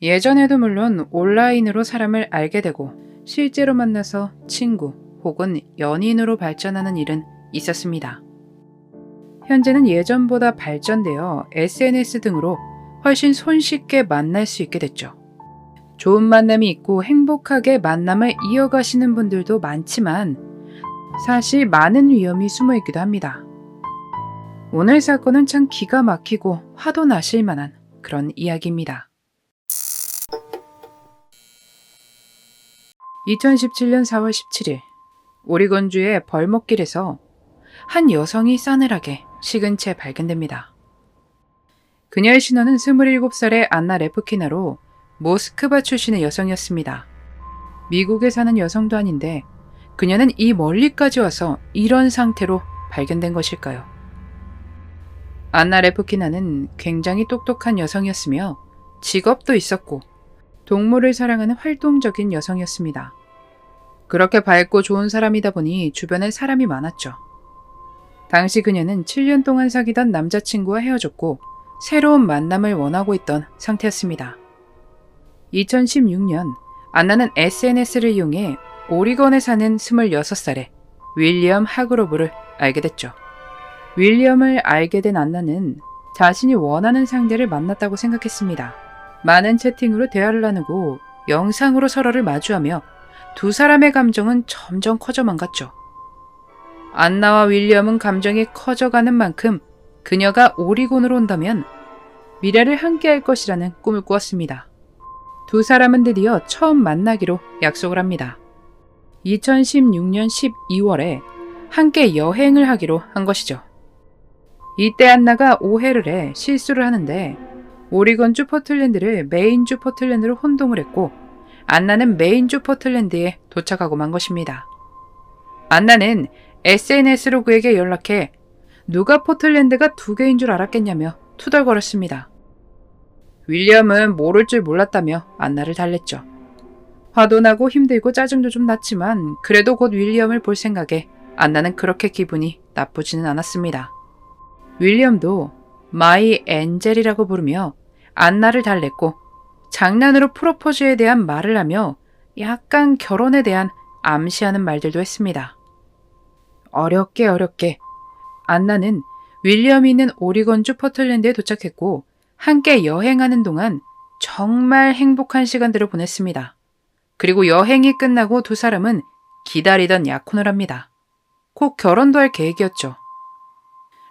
예전에도 물론 온라인으로 사람을 알게 되고 실제로 만나서 친구 혹은 연인으로 발전하는 일은 있었습니다. 현재는 예전보다 발전되어 SNS 등으로 훨씬 손쉽게 만날 수 있게 됐죠. 좋은 만남이 있고 행복하게 만남을 이어가시는 분들도 많지만 사실 많은 위험이 숨어 있기도 합니다. 오늘 사건은 참 기가 막히고 화도 나실 만한 그런 이야기입니다. 2017년 4월 17일 오리건주의 벌목길에서 한 여성이 싸늘하게 식은 채 발견됩니다. 그녀의 신원은 27살의 안나 레프키나로 모스크바 출신의 여성이었습니다. 미국에 사는 여성도 아닌데 그녀는 이 멀리까지 와서 이런 상태로 발견된 것일까요? 안나 레프키나는 굉장히 똑똑한 여성이었으며 직업도 있었고 동물을 사랑하는 활동적인 여성이었습니다. 그렇게 밝고 좋은 사람이다 보니 주변에 사람이 많았죠. 당시 그녀는 7년 동안 사귀던 남자친구와 헤어졌고 새로운 만남을 원하고 있던 상태였습니다. 2016년 안나는 SNS를 이용해 오리건에 사는 26살의 윌리엄 하그로브를 알게 됐죠. 윌리엄을 알게 된 안나는 자신이 원하는 상대를 만났다고 생각했습니다. 많은 채팅으로 대화를 나누고 영상으로 서로를 마주하며 두 사람의 감정은 점점 커져만 갔죠. 안나와 윌리엄은 감정이 커져가는 만큼 그녀가 오리곤으로 온다면 미래를 함께할 것이라는 꿈을 꾸었습니다. 두 사람은 드디어 처음 만나기로 약속을 합니다. 2016년 12월에 함께 여행을 하기로 한 것이죠. 이때 안나가 오해를 해 실수를 하는데 오리건주 포틀랜드를 메인주 포틀랜드로 혼동을 했고 안나는 메인주 포틀랜드에 도착하고 만 것입니다. 안나는 SNS로 그에게 연락해 누가 포틀랜드가 두 개인 줄 알았겠냐며 투덜거렸습니다. 윌리엄은 모를 줄 몰랐다며 안나를 달랬죠. 화도 나고 힘들고 짜증도 좀 났지만 그래도 곧 윌리엄을 볼 생각에 안나는 그렇게 기분이 나쁘지는 않았습니다. 윌리엄도 마이 엔젤이라고 부르며 안나를 달랬고 장난으로 프로포즈에 대한 말을 하며 약간 결혼에 대한 암시하는 말들도 했습니다. 어렵게 안나는 윌리엄이 있는 오리건주 포틀랜드에 도착했고 함께 여행하는 동안 정말 행복한 시간들을 보냈습니다. 그리고 여행이 끝나고 두 사람은 기다리던 약혼을 합니다. 곧 결혼도 할 계획이었죠.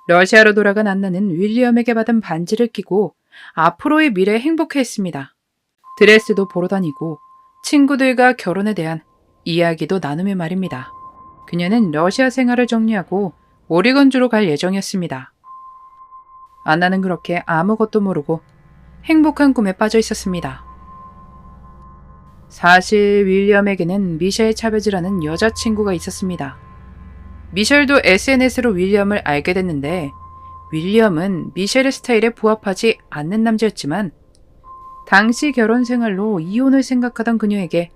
러시아로 돌아간 안나는 윌리엄에게 받은 반지를 끼고 앞으로의 미래에 행복해했습니다. 드레스도 보러 다니고 친구들과 결혼에 대한 이야기도 나누며 말입니다. 그녀는 러시아 생활을 정리하고 오리건주로 갈 예정이었습니다. 안나는 그렇게 아무것도 모르고 행복한 꿈에 빠져 있었습니다. 사실 윌리엄에게는 미셸 차베즈라는 여자친구가 있었습니다. 미셸도 SNS로 윌리엄을 알게 됐는데 윌리엄은 미셸의 스타일에 부합하지 않는 남자였지만 당시 결혼 생활로 이혼을 생각하던 그녀에게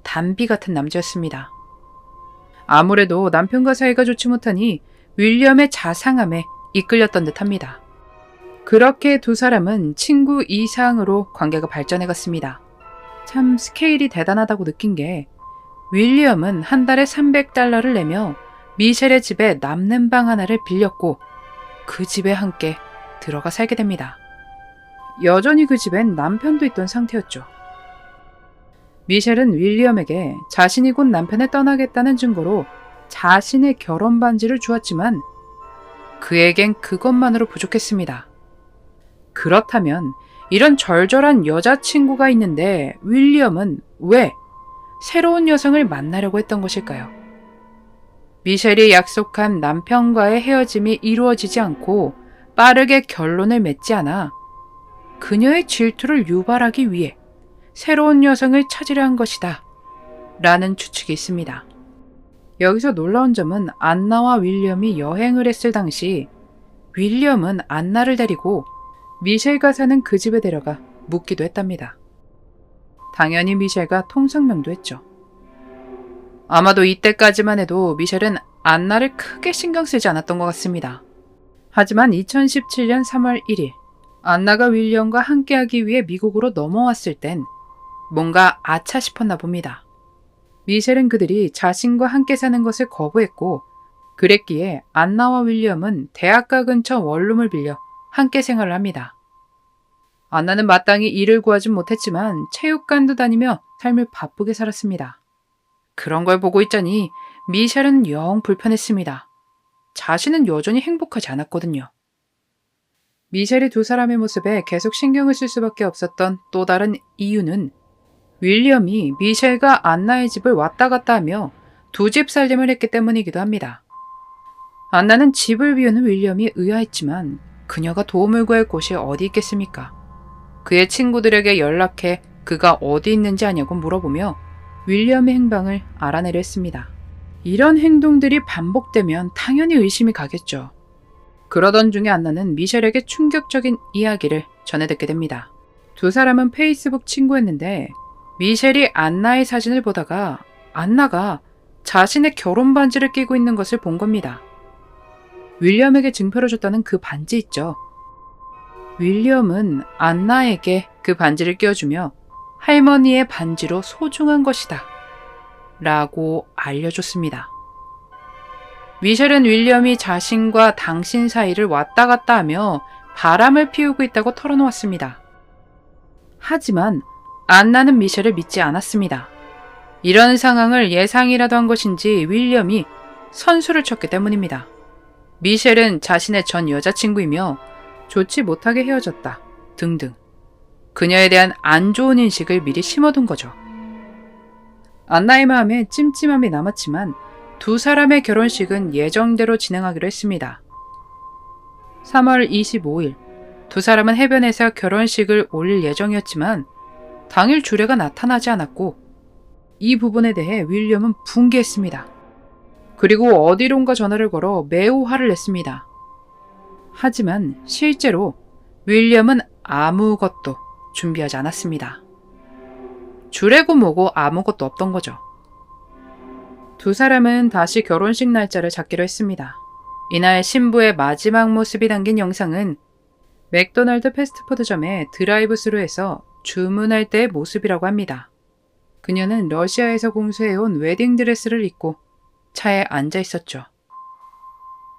단비 같은 남자였습니다. 아무래도 남편과 사이가 좋지 못하니 윌리엄의 자상함에 이끌렸던 듯합니다. 그렇게 두 사람은 친구 이상으로 관계가 발전해 갔습니다. 참 스케일이 대단하다고 느낀 게 윌리엄은 한 달에 $300를 내며 미셸의 집에 남는 방 하나를 빌렸고 그 집에 함께 들어가 살게 됩니다. 여전히 그 집엔 남편도 있던 상태였죠. 미셸은 윌리엄에게 자신이 곧 남편을 떠나겠다는 증거로 자신의 결혼 반지를 주었지만 그에겐 그것만으로 부족했습니다. 그렇다면 이런 절절한 여자친구가 있는데 윌리엄은 왜 새로운 여성을 만나려고 했던 것일까요? 미셸이 약속한 남편과의 헤어짐이 이루어지지 않고 빠르게 결론을 맺지 않아 그녀의 질투를 유발하기 위해 새로운 여성을 찾으려 한 것이다 라는 추측이 있습니다. 여기서 놀라운 점은 안나와 윌리엄이 여행을 했을 당시 윌리엄은 안나를 데리고 미셸과 사는 그 집에 데려가 묵기도 했답니다. 당연히 미셸과 통성명도 했죠. 아마도 이때까지만 해도 미셸은 안나를 크게 신경 쓰지 않았던 것 같습니다. 하지만 2017년 3월 1일 안나가 윌리엄과 함께하기 위해 미국으로 넘어왔을 땐 뭔가 아차 싶었나 봅니다. 미셸은 그들이 자신과 함께 사는 것을 거부했고 그랬기에 안나와 윌리엄은 대학가 근처 원룸을 빌려 함께 생활을 합니다. 안나는 마땅히 일을 구하진 못했지만 체육관도 다니며 삶을 바쁘게 살았습니다. 그런 걸 보고 있자니 미셸은 영 불편했습니다. 자신은 여전히 행복하지 않았거든요. 미셸이 두 사람의 모습에 계속 신경을 쓸 수밖에 없었던 또 다른 이유는 윌리엄이 미셸과 안나의 집을 왔다 갔다 하며 두 집 살림을 했기 때문이기도 합니다. 안나는 집을 비우는 윌리엄이 의아했지만 그녀가 도움을 구할 곳이 어디 있겠습니까? 그의 친구들에게 연락해 그가 어디 있는지 아냐고 물어보며 윌리엄의 행방을 알아내려 했습니다. 이런 행동들이 반복되면 당연히 의심이 가겠죠. 그러던 중에 안나는 미셸에게 충격적인 이야기를 전해 듣게 됩니다. 두 사람은 페이스북 친구였는데 미셸이 안나의 사진을 보다가 안나가 자신의 결혼 반지를 끼고 있는 것을 본 겁니다. 윌리엄에게 증표를 줬다는 그 반지 있죠. 윌리엄은 안나에게 그 반지를 끼워주며 할머니의 반지로 소중한 것이다 라고 알려줬습니다. 미셸은 윌리엄이 자신과 당신 사이를 왔다 갔다 하며 바람을 피우고 있다고 털어놓았습니다. 하지만 안나는 미셸을 믿지 않았습니다. 이런 상황을 예상이라도 한 것인지 윌리엄이 선수를 쳤기 때문입니다. 미셸은 자신의 전 여자친구이며 좋지 못하게 헤어졌다 등등 그녀에 대한 안 좋은 인식을 미리 심어둔 거죠. 안나의 마음에 찜찜함이 남았지만 두 사람의 결혼식은 예정대로 진행하기로 했습니다. 3월 25일 두 사람은 해변에서 결혼식을 올릴 예정이었지만 당일 주례가 나타나지 않았고 이 부분에 대해 윌리엄은 분개했습니다. 그리고 어디론가 전화를 걸어 매우 화를 냈습니다. 하지만 실제로 윌리엄은 아무것도 준비하지 않았습니다. 주례고 뭐고 아무것도 없던 거죠. 두 사람은 다시 결혼식 날짜를 잡기로 했습니다. 이날 신부의 마지막 모습이 담긴 영상은 맥도날드 패스트푸드점의 드라이브스루에서 주문할 때의 모습이라고 합니다. 그녀는 러시아에서 공수해온 웨딩드레스를 입고 차에 앉아 있었죠.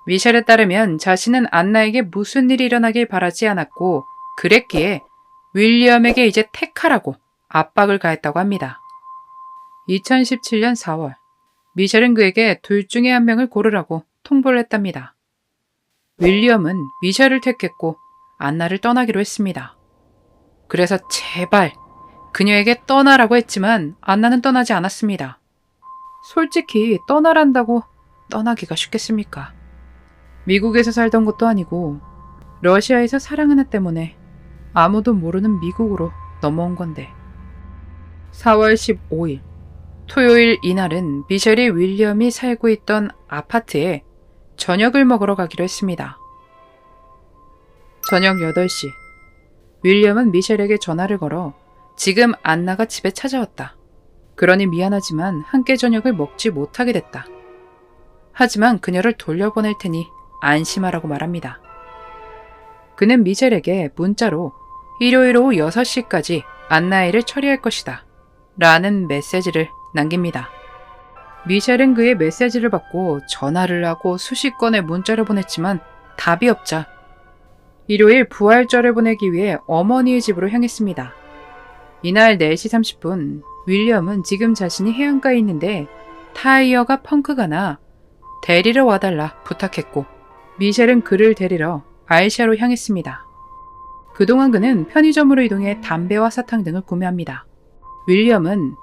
미셸에 따르면 자신은 안나에게 무슨 일이 일어나길 바라지 않았고 그랬기에 윌리엄에게 이제 택하라고 압박을 가했다고 합니다. 2017년 4월 미셸은 그에게 둘 중에 한 명을 고르라고 통보를 했답니다. 윌리엄은 미셸을 택했고 안나를 떠나기로 했습니다. 그래서 제발 그녀에게 떠나라고 했지만 안나는 떠나지 않았습니다. 솔직히 떠나란다고 떠나기가 쉽겠습니까? 미국에서 살던 것도 아니고 러시아에서 사랑 하나 때문에 아무도 모르는 미국으로 넘어온 건데. 4월 15일 토요일 이날은 미셸이 윌리엄이 살고 있던 아파트에 저녁을 먹으러 가기로 했습니다. 저녁 8시 윌리엄은 미셸에게 전화를 걸어 지금 안나가 집에 찾아왔다. 그러니 미안하지만 함께 저녁을 먹지 못하게 됐다. 하지만 그녀를 돌려보낼 테니 안심하라고 말합니다. 그는 미셸에게 문자로 일요일 오후 6시까지 안나의 일을 처리할 것이다 라는 메시지를 남깁니다. 미셸은 그의 메시지를 받고 전화를 하고 수십 건의 문자를 보냈지만 답이 없자 일요일 부활절을 보내기 위해 어머니의 집으로 향했습니다. 이날 4시 30분 윌리엄은 지금 자신이 해안가에 있는데 타이어가 펑크가 나 데리러 와달라 부탁했고 미셸은 그를 데리러 알샤로 향했습니다. 그동안 그는 편의점으로 이동해 담배와 사탕 등을 구매합니다. 윌리엄은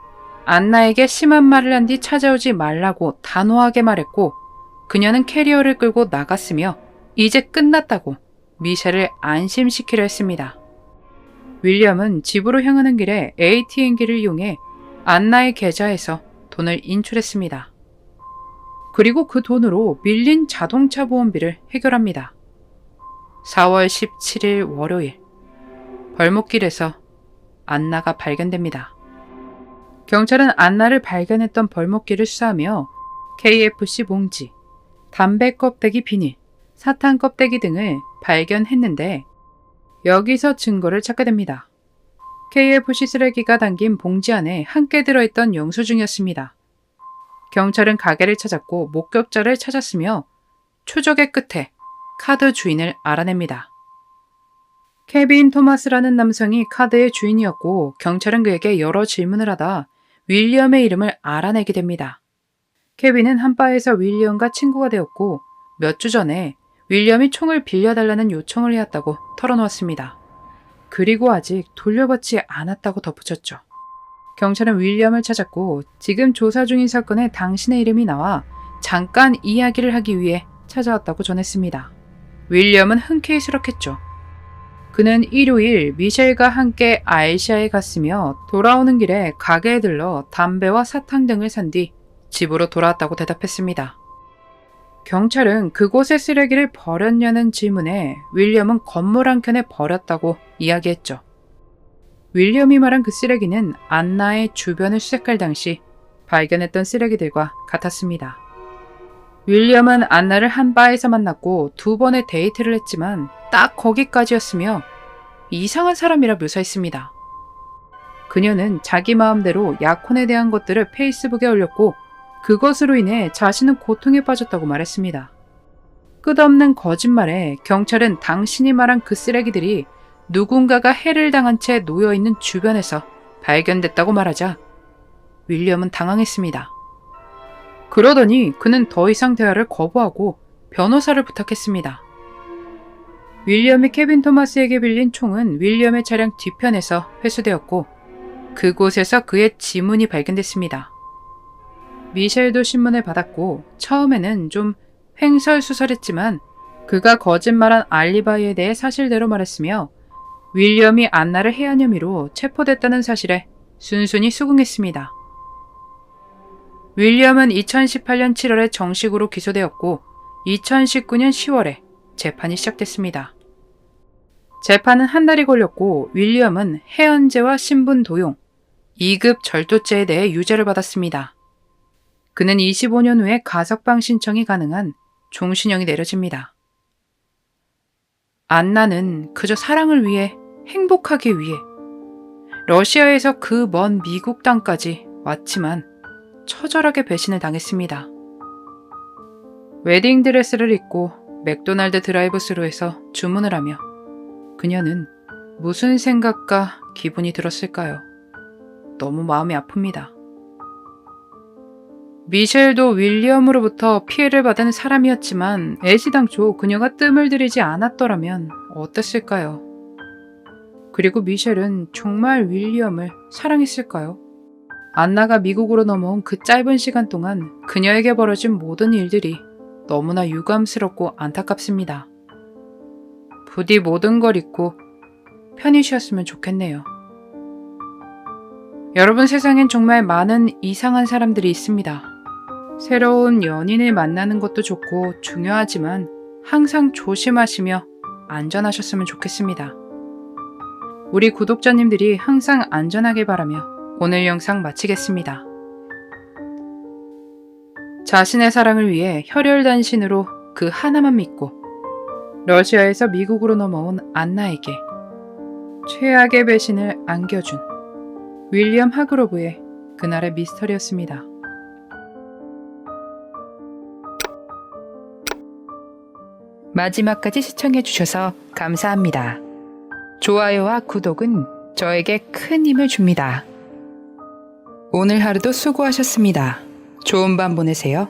안나에게 심한 말을 한 뒤 찾아오지 말라고 단호하게 말했고 그녀는 캐리어를 끌고 나갔으며 이제 끝났다고 미셸을 안심시키려 했습니다. 윌리엄은 집으로 향하는 길에 ATM기를 이용해 안나의 계좌에서 돈을 인출했습니다. 그리고 그 돈으로 밀린 자동차 보험비를 해결합니다. 4월 17일 월요일 벌목길에서 안나가 발견됩니다. 경찰은 안나를 발견했던 벌목길을 수사하며 KFC 봉지, 담배 껍데기 비닐, 사탕 껍데기 등을 발견했는데 여기서 증거를 찾게 됩니다. KFC 쓰레기가 담긴 봉지 안에 함께 들어있던 영수증이었습니다. 경찰은 가게를 찾았고 목격자를 찾았으며 추적의 끝에 카드 주인을 알아냅니다. 케빈 토마스라는 남성이 카드의 주인이었고 경찰은 그에게 여러 질문을 하다 윌리엄의 이름을 알아내게 됩니다. 케빈은 한 바에서 윌리엄과 친구가 되었고 몇 주 전에 윌리엄이 총을 빌려달라는 요청을 해왔다고 털어놓았습니다. 그리고 아직 돌려받지 않았다고 덧붙였죠. 경찰은 윌리엄을 찾았고 지금 조사 중인 사건에 당신의 이름이 나와 잠깐 이야기를 하기 위해 찾아왔다고 전했습니다. 윌리엄은 흔쾌히스럽겠죠. 그는 일요일 미셸과 함께 아이시아에 갔으며 돌아오는 길에 가게에 들러 담배와 사탕 등을 산 뒤 집으로 돌아왔다고 대답했습니다. 경찰은 그곳에 쓰레기를 버렸냐는 질문에 윌리엄은 건물 한켠에 버렸다고 이야기했죠. 윌리엄이 말한 그 쓰레기는 안나의 주변을 수색할 당시 발견했던 쓰레기들과 같았습니다. 윌리엄은 안나를 한 바에서 만났고 2번의 데이트를 했지만 딱 거기까지였으며 이상한 사람이라 묘사했습니다. 그녀는 자기 마음대로 약혼에 대한 것들을 페이스북에 올렸고 그것으로 인해 자신은 고통에 빠졌다고 말했습니다. 끝없는 거짓말에 경찰은 당신이 말한 그 쓰레기들이 누군가가 해를 당한 채 놓여있는 주변에서 발견됐다고 말하자 윌리엄은 당황했습니다. 그러더니 그는 더 이상 대화를 거부하고 변호사를 부탁했습니다. 윌리엄이 케빈 토마스에게 빌린 총은 윌리엄의 차량 뒤편에서 회수되었고 그곳에서 그의 지문이 발견됐습니다. 미셸도 신문을 받았고 처음에는 좀 횡설수설했지만 그가 거짓말한 알리바이에 대해 사실대로 말했으며 윌리엄이 안나를 해한 혐의로 체포됐다는 사실에 순순히 수긍했습니다. 윌리엄은 2018년 7월에 정식으로 기소되었고 2019년 10월에 재판이 시작됐습니다. 재판은 한 달이 걸렸고 윌리엄은 해연죄와 신분 도용, 2급 절도죄에 대해 유죄를 받았습니다. 그는 25년 후에 가석방 신청이 가능한 종신형이 내려집니다. 안나는 그저 사랑을 위해 행복하기 위해 러시아에서 그 먼 미국 땅까지 왔지만 처절하게 배신을 당했습니다. 웨딩드레스를 입고 맥도날드 드라이브스루에서 주문을 하며 그녀는 무슨 생각과 기분이 들었을까요? 너무 마음이 아픕니다. 미셸도 윌리엄으로부터 피해를 받은 사람이었지만 애시당초 그녀가 뜸을 들이지 않았더라면 어땠을까요? 그리고 미셸은 정말 윌리엄을 사랑했을까요? 안나가 미국으로 넘어온 그 짧은 시간 동안 그녀에게 벌어진 모든 일들이 너무나 유감스럽고 안타깝습니다. 부디 모든 걸 잊고 편히 쉬었으면 좋겠네요. 여러분, 세상엔 정말 많은 이상한 사람들이 있습니다. 새로운 연인을 만나는 것도 좋고 중요하지만 항상 조심하시며 안전하셨으면 좋겠습니다. 우리 구독자님들이 항상 안전하길 바라며 오늘 영상 마치겠습니다. 자신의 사랑을 위해 혈혈단신으로 그 하나만 믿고 러시아에서 미국으로 넘어온 안나에게 최악의 배신을 안겨준 윌리엄 하그로브의 그날의 미스터리였습니다. 마지막까지 시청해주셔서 감사합니다. 좋아요와 구독은 저에게 큰 힘을 줍니다. 오늘 하루도 수고하셨습니다. 좋은 밤 보내세요.